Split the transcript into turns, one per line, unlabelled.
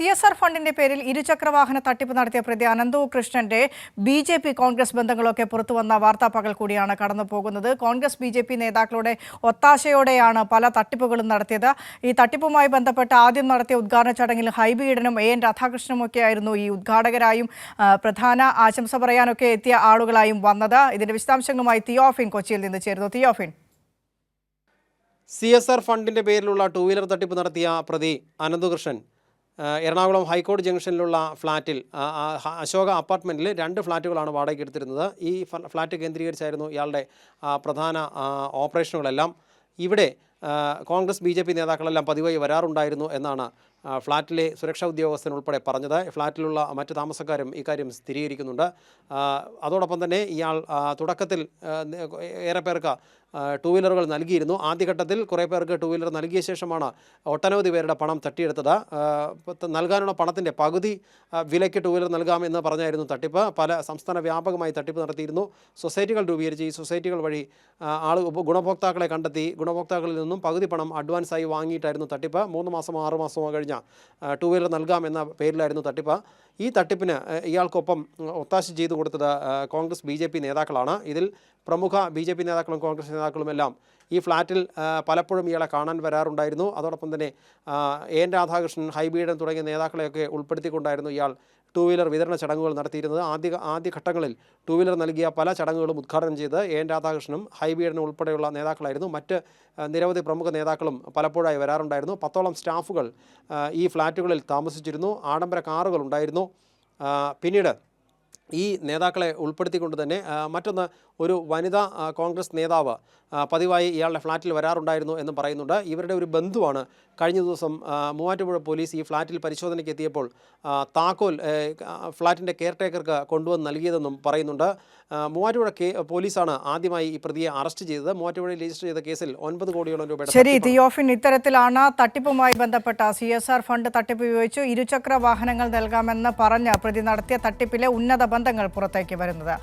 TSR ഫണ്ടിന്റെ പേരിൽ ഇരുചക്രവാഹന തട്ടിപ്പ് നടത്തിയ പ്രതി അനന്തു കൃഷ്ണന്റെ BJP കോൺഗ്രസ് ബന്ധങ്ങളൊക്കെ പുറത്തുവന്ന വാർത്താപകൽ കൂടിയാണ് കടന്നുപോകുന്നത്. കോൺഗ്രസ് BJP നേതാക്കളുടെ ഒത്താശയോടെയാണ് പല തട്ടിപ്പുകളും നടത്തിയത്. ഈ തട്ടിപ്പുമായി ബന്ധപ്പെട്ട് ആദ്യം നടത്തിയ ഉദ്ഘാടന ചടങ്ങിൽ ഹൈബി ഈഡനും AN രാധാകൃഷ്ണനുമൊക്കെയായിരുന്നു ഈ ഉദ്ഘാടകരായും പ്രധാന ആശംസ പറയാനൊക്കെ എത്തിയ ആളുകളായും വന്നത്. ഇതിന്റെ വിശദാംശങ്ങളുമായി തിയോഫിൻ കൊച്ചിയിൽ നിന്ന് ചേരുന്നു. തിയോഫിൻ,
CSR ഫണ്ടിന്റെ പേരിലുള്ള ടൂ വീലർ തട്ടിപ്പ് നടത്തിയ പ്രതി അനന്തകൃഷ്ണൻ എറണാകുളം ഹൈക്കോടതി ജംഗ്ഷനിലുള്ള ഫ്ളാറ്റിൽ അശോക അപ്പാർട്ട്മെൻറ്റിൽ 2 ഫ്ളാറ്റുകളാണ് വാടകയ്ക്ക് എടുത്തിരുന്നത്. ഈ ഫ്ളാറ്റ് കേന്ദ്രീകരിച്ചായിരുന്നു ഇയാളുടെ പ്രധാന ഓപ്പറേഷനുകളെല്ലാം. ഇവിടെ കോൺഗ്രസ് BJP നേതാക്കളെല്ലാം പതിവായി വരാറുണ്ടായിരുന്നു എന്നാണ് ഫ്ളാറ്റിലെ സുരക്ഷാ ഉദ്യോഗസ്ഥൻ ഉൾപ്പെടെ പറഞ്ഞത്. ഫ്ളാറ്റിലുള്ള മറ്റ് താമസക്കാരും ഇക്കാര്യം സ്ഥിരീകരിക്കുന്നുണ്ട്. അതോടൊപ്പം തന്നെ ഇയാൾ തുടക്കത്തിൽ ഏറെ പേർക്ക് ടൂ വീലറുകൾ നൽകിയിരുന്നു. ആദ്യഘട്ടത്തിൽ കുറേ പേർക്ക് ടൂ വീലർ നൽകിയ ശേഷമാണ് ഒട്ടനവധി പേരുടെ പണം തട്ടിയെടുത്തത്. നൽകാനുള്ള പണത്തിൻ്റെ പകുതി വിലയ്ക്ക് ടൂ വീലർ നൽകാമെന്ന് പറഞ്ഞായിരുന്നു തട്ടിപ്പ്. പല സംസ്ഥാന വ്യാപകമായി തട്ടിപ്പ് നടത്തിയിരുന്നു. സൊസൈറ്റികൾ രൂപീകരിച്ച് ഈ സൊസൈറ്റികൾ വഴി ഗുണഭോക്താക്കളെ കണ്ടെത്തി ഗുണഭോക്താക്കളിൽ നിന്നും പകുതി പണം അഡ്വാൻസായി വാങ്ങിയിട്ടായിരുന്നു തട്ടിപ്പ്. 3 മാസമോ 6 മാസമോ കഴിഞ്ഞ ടൂ വീലർ നൽകാമെന്ന പേരിലായിരുന്നു തട്ടിപ്പ്. ഈ തട്ടിപ്പിന് ഇയാൾക്കൊപ്പം ഒത്താശ ചെയ്തു കൊടുത്തത് കോൺഗ്രസ് BJP നേതാക്കളാണ്. ഇതിൽ പ്രമുഖ BJP നേതാക്കളും കോൺഗ്രസ് നേതാക്കളുമെല്ലാം ഈ ഫ്ളാറ്റിൽ പലപ്പോഴും ഇയാളെ കാണാൻ വരാറുണ്ടായിരുന്നു. അതോടൊപ്പം തന്നെ AN രാധാകൃഷ്ണൻ, ഹൈബി ഈഡൻ തുടങ്ങിയ നേതാക്കളെയൊക്കെ ഉൾപ്പെടുത്തിക്കൊണ്ടായിരുന്നു ഇയാൾ ടൂ വീലർ വിതരണ ചടങ്ങുകൾ നടത്തിയിരുന്നത്. ആദ്യഘട്ടങ്ങളിൽ ടൂ വീലർ നൽകിയ പല ചടങ്ങുകളും ഉദ്ഘാടനം ചെയ്ത് AN രാധാകൃഷ്ണനും ഹൈബി ഈഡനും ഉൾപ്പെടെയുള്ള നേതാക്കളായിരുന്നു. മറ്റ് നിരവധി പ്രമുഖ നേതാക്കളും പലപ്പോഴായി വരാറുണ്ടായിരുന്നു. 10ഓളം സ്റ്റാഫുകൾ ഈ ഫ്ളാറ്റുകളിൽ താമസിച്ചിരുന്നു. ആഡംബര കാറുകൾ ഉണ്ടായിരുന്നു. പിന്നീട് ഈ നേതാക്കളെ ഉൾപ്പെടുത്തിക്കൊണ്ട് തന്നെ മറ്റൊന്ന്, ഒരു വനിതാ കോൺഗ്രസ് നേതാവ് പതിവായി ഇയാളുടെ ഫ്ളാറ്റിൽ വരാറുണ്ടായിരുന്നു എന്നും പറയുന്നുണ്ട്. ഇവരുടെ ഒരു ബന്ധുവാണ് കഴിഞ്ഞ ദിവസം മൂവാറ്റുപുഴ പോലീസ് ഈ ഫ്ളാറ്റിൽ പരിശോധനയ്ക്ക് എത്തിയപ്പോൾ താക്കോൽ ഫ്ളാറ്റിൻ്റെ കെയർടേക്കർക്ക് കൊണ്ടുവന്ന് നൽകിയതെന്നും പറയുന്നുണ്ട്. മൂവാറ്റുപുഴ പോലീസാണ് ആദ്യമായി ഈ പ്രതിയെ അറസ്റ്റ് ചെയ്തത്. മൂവാറ്റുപുഴയിൽ രജിസ്റ്റർ ചെയ്ത കേസിൽ 9 കോടിയോളം രൂപയുടെ.
ശരി തിയോഫിൻ, ഇത്തരത്തിലാണ് തട്ടിപ്പുമായി ബന്ധപ്പെട്ട CSR ഫണ്ട് തട്ടിപ്പ് ഉപയോഗിച്ച് ഇരുചക്ര വാഹനങ്ങൾ നൽകാമെന്ന് പറഞ്ഞ പ്രതി നടത്തിയ തട്ടിപ്പിലെ ഉന്നത ബന്ധങ്ങൾ പുറത്തേക്ക് വരുന്നത്.